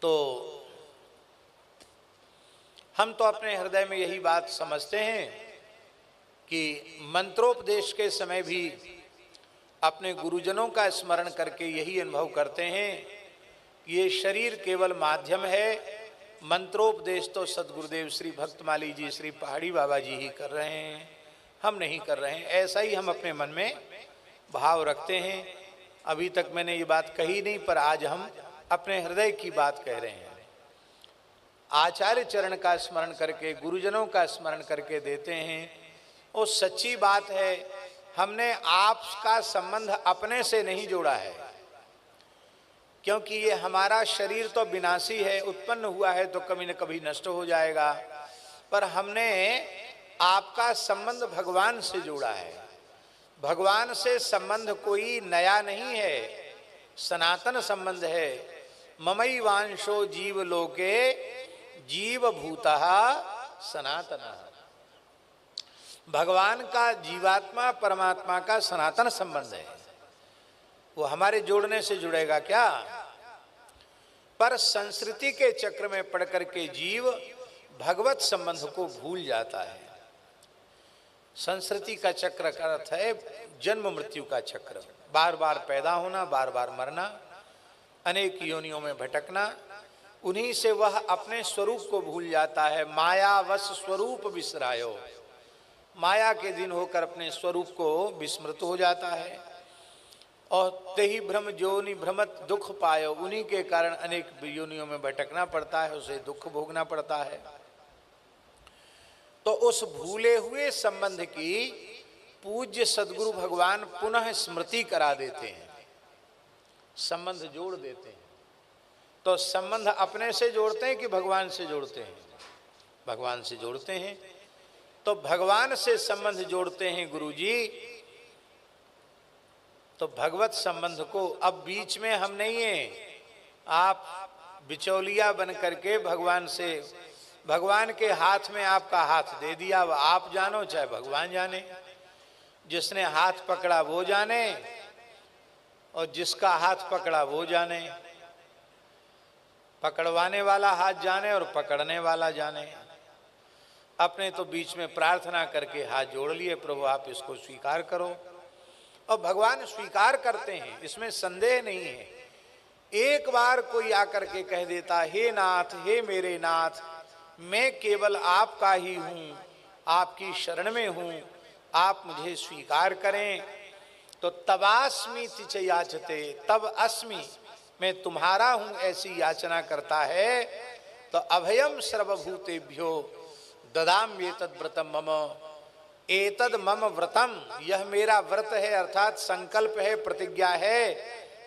तो हम तो अपने हृदय में यही बात समझते हैं कि मंत्रोपदेश के समय भी अपने गुरुजनों का स्मरण करके यही अनुभव करते हैं कि ये शरीर केवल माध्यम है, मंत्रोपदेश तो सदगुरुदेव श्री भक्तमाली जी, श्री पहाड़ी बाबा जी ही कर रहे हैं, हम नहीं कर रहे हैं। ऐसा ही हम अपने मन में भाव रखते हैं। अभी तक मैंने ये बात कही नहीं, पर आज हम अपने हृदय की बात कह रहे हैं। आचार्य चरण का स्मरण करके, गुरुजनों का स्मरण करके देते हैं। वो सच्ची बात है, हमने आपका संबंध अपने से नहीं जोड़ा है, क्योंकि ये हमारा शरीर तो विनाशी है, उत्पन्न हुआ है तो कभी न कभी नष्ट हो जाएगा। पर हमने आपका संबंध भगवान से जोड़ा है। भगवान से संबंध कोई नया नहीं है, सनातन संबंध है। ममई वांशो जीव लोके जीव भूतः सनातनः। भगवान का जीवात्मा परमात्मा का सनातन संबंध है, वो हमारे जोड़ने से जुड़ेगा क्या? पर संस्कृति के चक्र में पड़ करके जीव भगवत संबंध को भूल जाता है। संस्कृति का चक्र का अर्थ है जन्म मृत्यु का चक्र, बार बार पैदा होना, बार बार मरना, अनेक योनियों में भटकना। उन्हीं से वह अपने स्वरूप को भूल जाता है। मायावश स्वरूप विसरायो, माया के दिन होकर अपने स्वरूप को विस्मृत हो जाता है। और तेहि भ्रम जोनि भ्रमत दुख पायो, उन्हीं के कारण अनेक योनियों में भटकना पड़ता है, उसे दुख भोगना पड़ता है। तो उस भूले हुए संबंध की पूज्य सदगुरु भगवान पुनः स्मृति करा देते हैं, संबंध जोड़ देते हैं। तो संबंध अपने से जोड़ते हैं कि भगवान से जोड़ते हैं? भगवान से जोड़ते हैं। तो भगवान से संबंध जोड़ते हैं गुरुजी। तो भगवत संबंध को अब बीच में हम नहीं हैं, आप बिचौलिया बन करके भगवान से, भगवान के हाथ में आपका हाथ दे दिया, अब आप जानो चाहे भगवान जाने। जिसने हाथ पकड़ा वो जाने और जिसका हाथ पकड़ा वो जाने। पकड़वाने वाला हाथ जाने और पकड़ने वाला जाने। अपने तो बीच में प्रार्थना करके हाथ जोड़ लिए, प्रभु आप इसको स्वीकार करो, और भगवान स्वीकार करते हैं, इसमें संदेह नहीं है। एक बार कोई आकर के कह देता, हे नाथ, हे मेरे नाथ, मैं केवल आपका ही हूँ, आपकी शरण में हूँ, आप मुझे स्वीकार करें, तो तबास्मि तिच याचते, तब अस्मि, मैं तुम्हारा हूँ ऐसी याचना करता है। तो अभयम सर्वभूतेभ्यो ददाम्येतद् व्रतम मम, एतद् मम व्रतम, यह मेरा व्रत है, अर्थात संकल्प है, प्रतिज्ञा है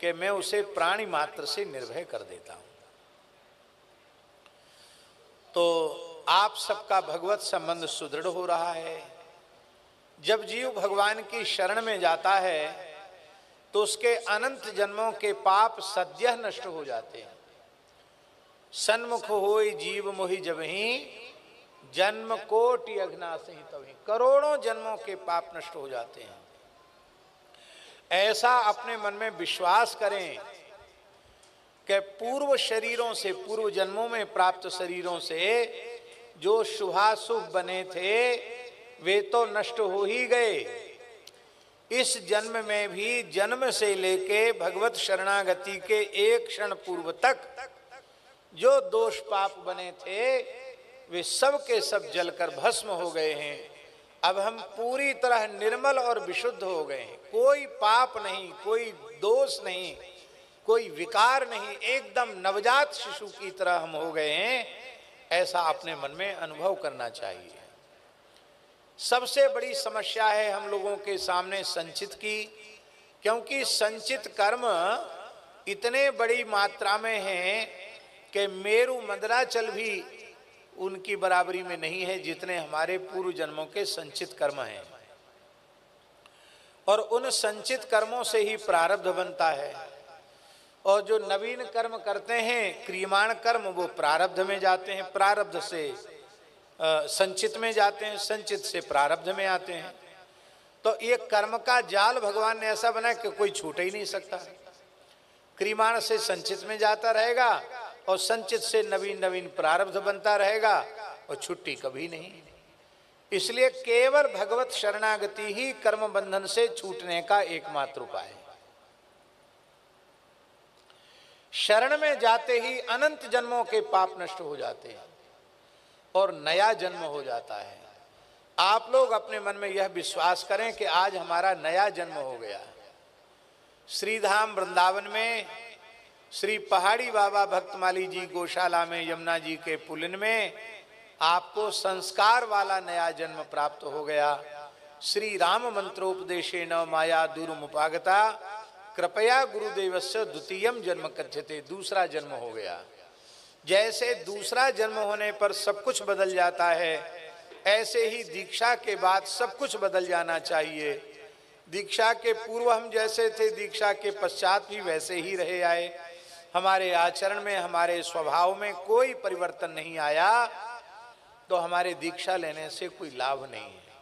कि मैं उसे प्राणी मात्र से निर्भय कर देता हूं। तो आप सबका भगवत संबंध सुदृढ़ हो रहा है। जब जीव भगवान की शरण में जाता है तो उसके अनंत जन्मों के पाप सद्यः नष्ट हो जाते हैं। सन्मुख होई जीव मोहि जबहि, जन्म कोटि अघनासहि तबहि, करोड़ों जन्मों के पाप नष्ट हो जाते हैं। ऐसा अपने मन में विश्वास करें कि पूर्व शरीरों से, पूर्व जन्मों में प्राप्त शरीरों से जो शुभाशुभ बने थे वे तो नष्ट हो ही गए। इस जन्म में भी, जन्म से लेके भगवत शरणागति के एक क्षण पूर्व तक जो दोष पाप बने थे वे सब के सब जलकर भस्म हो गए हैं। अब हम पूरी तरह निर्मल और विशुद्ध हो गए हैं। कोई पाप नहीं, कोई दोष नहीं, कोई विकार नहीं, एकदम नवजात शिशु की तरह हम हो गए हैं। ऐसा अपने मन में अनुभव करना चाहिए। सबसे बड़ी समस्या है हम लोगों के सामने संचित की, क्योंकि संचित कर्म इतने बड़ी मात्रा में हैं कि मेरु मंदराचल भी उनकी बराबरी में नहीं है जितने हमारे पूर्व जन्मों के संचित कर्म हैं। और उन संचित कर्मों से ही प्रारब्ध बनता है। और जो नवीन कर्म करते हैं, क्रियमाण कर्म, वो प्रारब्ध में जाते हैं, प्रारब्ध से संचित में जाते हैं, संचित से प्रारब्ध में आते हैं। तो ये कर्म का जाल भगवान ने ऐसा बनाया कि कोई छूट ही नहीं सकता। क्रियमाण से संचित में जाता रहेगा और संचित से नवीन नवीन प्रारब्ध बनता रहेगा और छुट्टी कभी नहीं। इसलिए केवल भगवत शरणागति ही कर्म बंधन से छूटने का एकमात्र उपाय है। शरण में जाते ही अनंत जन्मों के पाप नष्ट हो जाते हैं और नया जन्म हो जाता है। आप लोग अपने मन में यह विश्वास करें कि आज हमारा नया जन्म हो गया। श्रीधाम वृंदावन में श्री पहाड़ी बाबा भक्तमाली जी गौशाला में यमुना जी के पुलिन में आपको संस्कार वाला नया जन्म प्राप्त हो गया। श्री राम मंत्रोपदेशेन माया दूरमुपागता कृपया गुरुदेवस्य द्वितीयम जन्म कथ्यते, दूसरा जन्म हो गया। जैसे दूसरा जन्म होने पर सब कुछ बदल जाता है, ऐसे ही दीक्षा के बाद सब कुछ बदल जाना चाहिए। दीक्षा के पूर्व हम जैसे थे, दीक्षा के पश्चात भी वैसे ही रहे आए। हमारे आचरण में, हमारे स्वभाव में कोई परिवर्तन नहीं आया तो हमारे दीक्षा लेने से कोई लाभ नहीं है।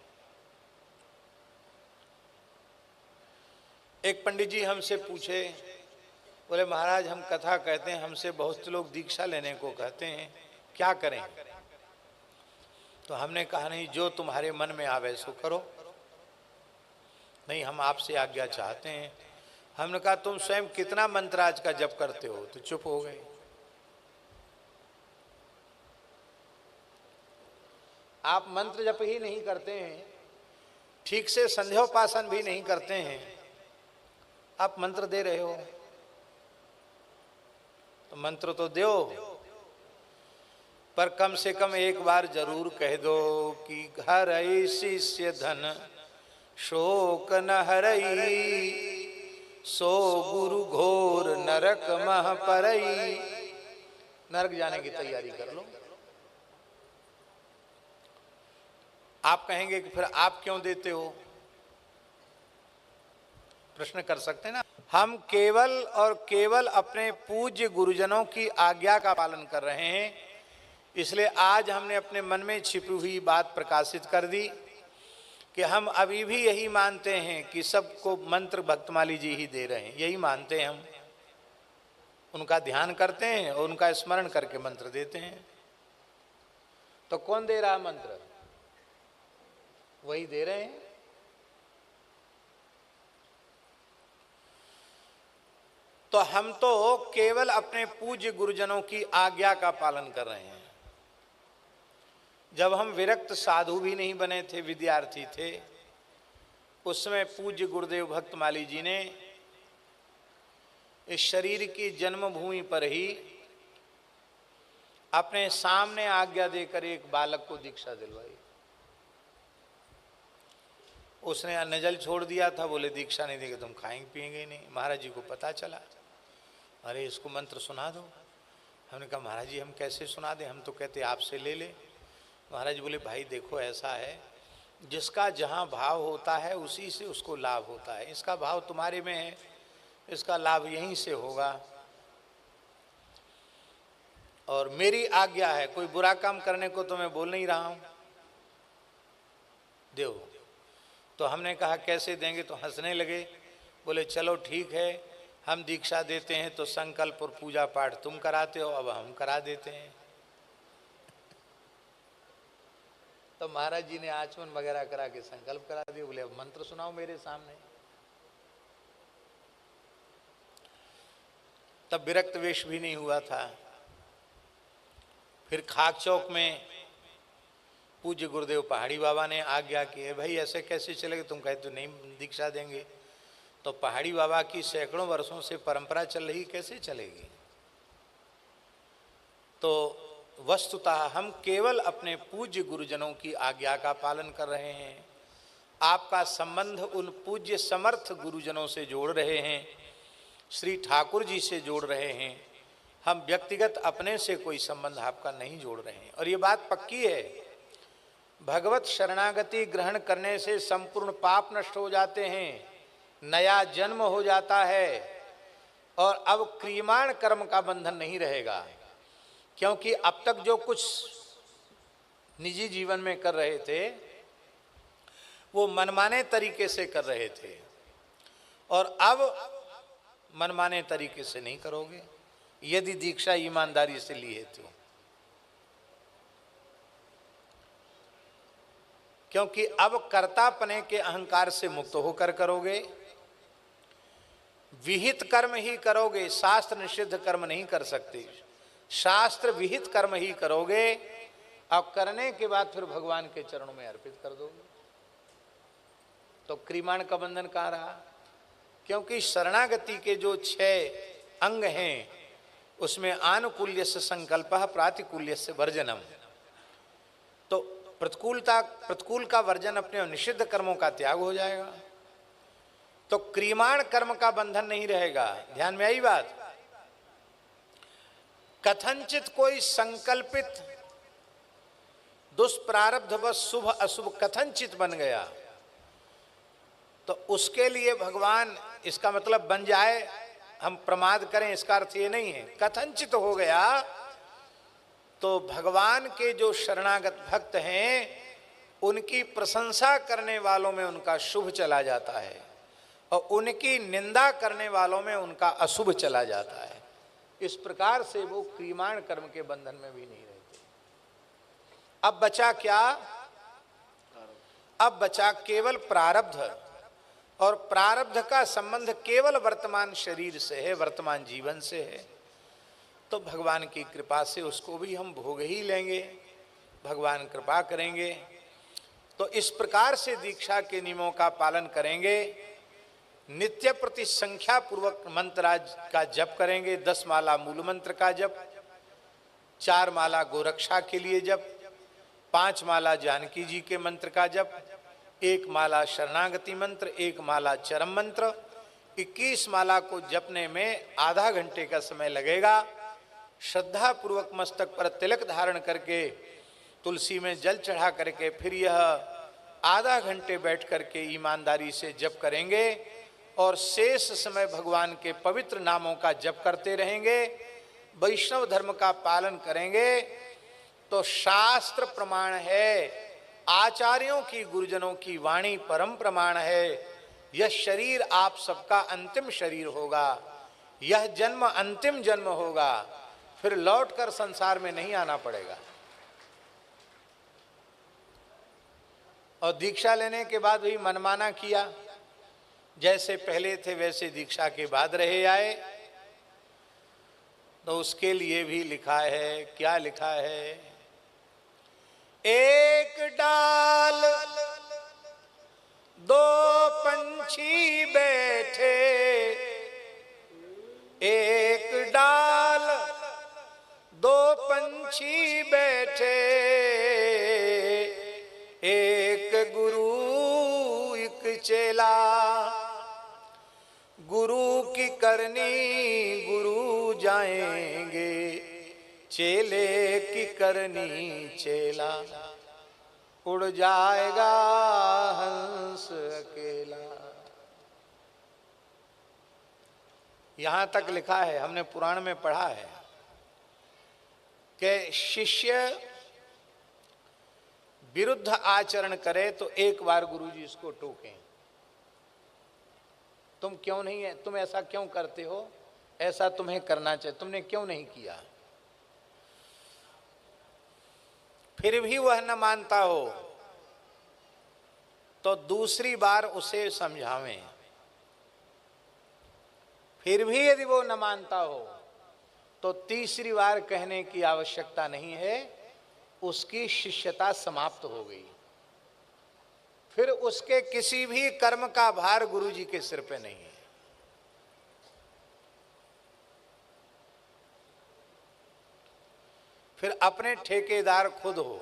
एक पंडित जी हमसे पूछे, बोले महाराज हम कथा कहते हैं, हमसे बहुत से लोग दीक्षा लेने को कहते हैं, क्या करें? तो हमने कहा नहीं, जो तुम्हारे मन में आवे सो करो। नहीं, हम आपसे आज्ञा चाहते हैं। हमने कहा तुम स्वयं कितना मंत्र आज का जप करते हो? तो चुप हो गए। आप मंत्र जप ही नहीं करते हैं, ठीक से संध्योपासन भी नहीं करते हैं, आप मंत्र दे रहे हो। तो मंत्र तो दो, पर कम से कम एक बार जरूर कह दो कि हरई शिष्य धन शोक न हरई, सो गुरु घोर नरक मह परई। नरक जाने की तैयारी कर लो। आप कहेंगे कि फिर आप क्यों देते हो? प्रश्न कर सकते हैं ना। हम केवल और केवल अपने पूज्य गुरुजनों की आज्ञा का पालन कर रहे हैं, इसलिए आज हमने अपने मन में छिपी हुई बात प्रकाशित कर दी कि हम अभी भी यही मानते हैं कि सबको मंत्र भक्तमाली जी ही दे रहे हैं, यही मानते हैं हम। उनका ध्यान करते हैं और उनका स्मरण करके मंत्र देते हैं। तो कौन दे रहा मंत्र? वही दे रहे हैं। तो हम तो केवल अपने पूज्य गुरुजनों की आज्ञा का पालन कर रहे हैं। जब हम विरक्त साधु भी नहीं बने थे, विद्यार्थी थे, उस समय पूज्य गुरुदेव भक्तमाली जी ने इस शरीर की जन्मभूमि पर ही अपने सामने आज्ञा देकर एक बालक को दीक्षा दिलवाई। उसने अन्न छोड़ दिया था, बोले दीक्षा नहीं देंगे तुम खाएंगे पिएंगे ही नहीं। महाराज जी को पता चला, अरे इसको मंत्र सुना दो। हमने कहा महाराज जी हम कैसे सुना दें, हम तो कहते आपसे ले ले। महाराज जी बोले भाई देखो ऐसा है, जिसका जहाँ भाव होता है उसी से उसको लाभ होता है। इसका भाव तुम्हारे में है, इसका लाभ यहीं से होगा। और मेरी आज्ञा है, कोई बुरा काम करने को तो मैं बोल नहीं रहा हूँ, दो। तो हमने कहा कैसे देंगे? तो हंसने लगे, बोले चलो ठीक है, हम दीक्षा देते हैं तो संकल्प और पूजा पाठ तुम कराते हो, अब हम करा देते हैं। तो महाराज जी ने आचमन वगैरह करा के संकल्प करा दिया। बोले अब मंत्र सुनाओ मेरे सामने। तब विरक्त वेश भी नहीं हुआ था। फिर खाक चौक में पूज्य गुरुदेव पहाड़ी बाबा ने आज्ञा की है, भाई ऐसे कैसे चलेगा? तुम कहते तो नहीं दीक्षा देंगे। तो पहाड़ी बाबा की सैकड़ों वर्षों से परंपरा चल रही, कैसे चलेगी? तो वस्तुतः हम केवल अपने पूज्य गुरुजनों की आज्ञा का पालन कर रहे हैं। आपका संबंध उन पूज्य समर्थ गुरुजनों से जोड़ रहे हैं, श्री ठाकुर जी से जोड़ रहे हैं। हम व्यक्तिगत अपने से कोई संबंध आपका नहीं जोड़ रहे हैं। और ये बात पक्की है, भगवत शरणागति ग्रहण करने से संपूर्ण पाप नष्ट हो जाते हैं, नया जन्म हो जाता है और अब क्रियमाण कर्म का बंधन नहीं रहेगा। क्योंकि अब तक जो कुछ निजी जीवन में कर रहे थे वो मनमाने तरीके से कर रहे थे, और अब मनमाने तरीके से नहीं करोगे। यदि दीक्षा ईमानदारी से ली है तो। क्योंकि अब कर्तापने के अहंकार से मुक्त होकर करोगे, विहित कर्म ही करोगे, शास्त्र निषिद्ध कर्म नहीं कर सकते, शास्त्र विहित कर्म ही करोगे। अब करने के बाद फिर भगवान के चरणों में अर्पित कर दोगे। तो क्रिमाण का बंधन कहाँ रहा? क्योंकि शरणागति के जो 6 अंग हैं उसमें आनुकूल्य से संकल्प, प्रातिकूल्य से वर्जनम। तो प्रतिकूल का वर्जन, अपने निषिद्ध कर्मों का त्याग हो जाएगा, तो क्रिमाण कर्म का बंधन नहीं रहेगा। ध्यान में आई बात? कथनचित कोई संकल्पित दुष्प्रारब्ध व शुभ अशुभ कथनचित बन गया तो उसके लिए भगवान, इसका मतलब बन जाए, हम प्रमाद करें, इसका अर्थ ये नहीं है। कथनचित हो गया तो भगवान के जो शरणागत भक्त हैं उनकी प्रशंसा करने वालों में उनका शुभ चला जाता है और उनकी निंदा करने वालों में उनका अशुभ चला जाता है। इस प्रकार से वो क्रिमाण कर्म के बंधन में भी नहीं रहते। अब बचा क्या? अब बचा केवल प्रारब्ध, और प्रारब्ध का संबंध केवल वर्तमान शरीर से है, वर्तमान जीवन से है। तो भगवान की कृपा से उसको भी हम भोग ही लेंगे, भगवान कृपा करेंगे। तो इस प्रकार से दीक्षा के नियमों का पालन करेंगे, नित्य प्रति संख्या पूर्वक मंत्राज का जप करेंगे। 10 माला मूल मंत्र का जप, 4 माला गोरक्षा के लिए जप, 5 माला जानकी जी के मंत्र का जप, 1 माला शरणागति मंत्र, 1 माला चरम मंत्र। 21 माला को जपने में आधा घंटे का समय लगेगा। श्रद्धा पूर्वक मस्तक पर तिलक धारण करके तुलसी में जल चढ़ा करके फिर यह आधा घंटे बैठ करके ईमानदारी से जप करेंगे और शेष समय भगवान के पवित्र नामों का जप करते रहेंगे, वैष्णव धर्म का पालन करेंगे। तो शास्त्र प्रमाण है, आचार्यों की, गुरुजनों की वाणी परम प्रमाण है। यह शरीर आप सबका अंतिम शरीर होगा, यह जन्म अंतिम जन्म होगा, फिर लौटकर संसार में नहीं आना पड़ेगा। और दीक्षा लेने के बाद वही मनमाना किया, जैसे पहले थे वैसे दीक्षा के बाद रहे आए, तो उसके लिए भी लिखा है। क्या लिखा है? एक डाल 2 पंछी बैठे, एक डाल 2 पंछी बैठे, एक गुरु एक चेला, गुरु की करनी गुरु जाएंगे, चेले की करनी चेला, उड़ जाएगा हंस अकेला। यहां तक लिखा है, हमने पुराण में पढ़ा है कि शिष्य विरुद्ध आचरण करे तो एक बार गुरुजी इसको टोकें, तुम क्यों नहीं है, तुम ऐसा क्यों करते हो, ऐसा तुम्हें करना चाहिए, तुमने क्यों नहीं किया। फिर भी वह न मानता हो तो दूसरी बार उसे समझावें। फिर भी यदि वो न मानता हो तो तीसरी बार कहने की आवश्यकता नहीं है, उसकी शिष्यता समाप्त हो गई। फिर उसके किसी भी कर्म का भार गुरु जी के सिर पे नहीं है। फिर अपने ठेकेदार खुद हो।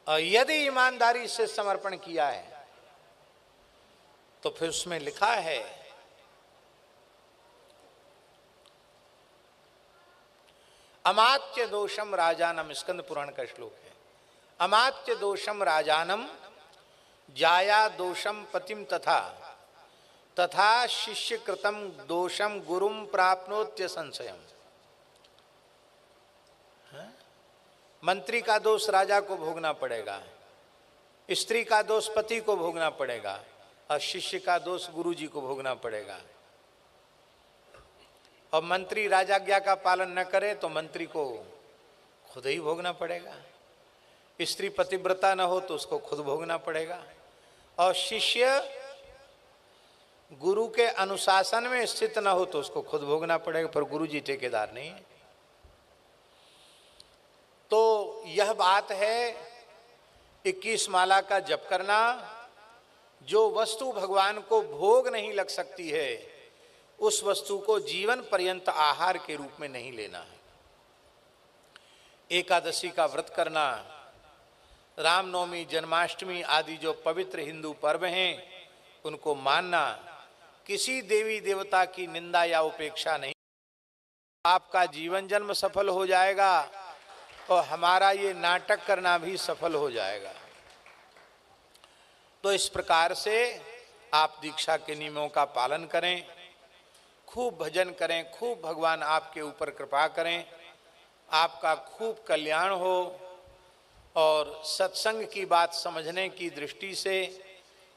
और यदि ईमानदारी से समर्पण किया है तो फिर उसमें लिखा है, अमात्य दोषम राजानम, स्कंद पुराण का श्लोक है। अमात्य दोषम राजानम जाया दोषम पतिम तथा तथा शिष्य कृतम दोषम गुरुम प्राप्नोत्य संशयम। मंत्री का दोष राजा को भोगना पड़ेगा, स्त्री का दोष पति को भोगना पड़ेगा, और शिष्य का दोष गुरु जी को भोगना पड़ेगा। और मंत्री राजाज्ञा का पालन न करे तो मंत्री को खुद ही भोगना पड़ेगा। स्त्री पतिव्रता न हो तो उसको खुद भोगना पड़ेगा। और शिष्य गुरु के अनुशासन में स्थित न हो तो उसको खुद भोगना पड़ेगा, पर गुरु जी ठेकेदार नहीं है। तो यह बात है 21 माला का जप करना। जो वस्तु भगवान को भोग नहीं लग सकती है उस वस्तु को जीवन पर्यंत आहार के रूप में नहीं लेना है। एकादशी का व्रत करना, रामनवमी, जन्माष्टमी आदि जो पवित्र हिंदू पर्व हैं उनको मानना, किसी देवी देवता की निंदा या उपेक्षा नहीं। आपका जीवन जन्म सफल हो जाएगा और हमारा ये नाटक करना भी सफल हो जाएगा। तो इस प्रकार से आप दीक्षा के नियमों का पालन करें, खूब भजन करें, खूब भगवान आपके ऊपर कृपा करें, आपका खूब कल्याण हो। और सत्संग की बात समझने की दृष्टि से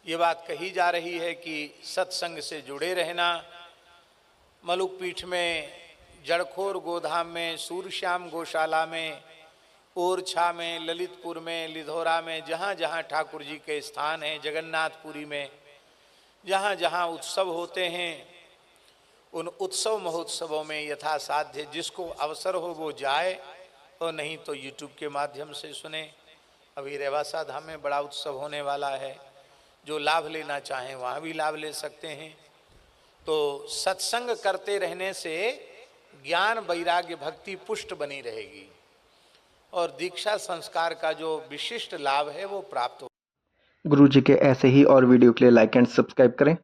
ये बात कही जा रही है कि सत्संग से जुड़े रहना। मलुक पीठ में, जड़खोर गोधाम में, सूरश्याम गौशाला में, ओरछा में, ललितपुर में, लिधौरा में, जहाँ जहाँ ठाकुर जी के स्थान हैं, जगन्नाथपुरी में जहाँ जहाँ उत्सव होते हैं उन उत्सव महोत्सवों में यथासाध्य जिसको अवसर हो वो जाए, और नहीं तो यूट्यूब के माध्यम से सुने। अभी रेवासा धाम में बड़ा उत्सव होने वाला है, जो लाभ लेना चाहें वहाँ भी लाभ ले सकते हैं। तो सत्संग करते रहने से ज्ञान, वैराग्य, भक्ति पुष्ट बनी रहेगी और दीक्षा संस्कार का जो विशिष्ट लाभ है वो प्राप्त हो। गुरु जी के ऐसे ही और वीडियो के लिए लाइक एंड सब्सक्राइब करें।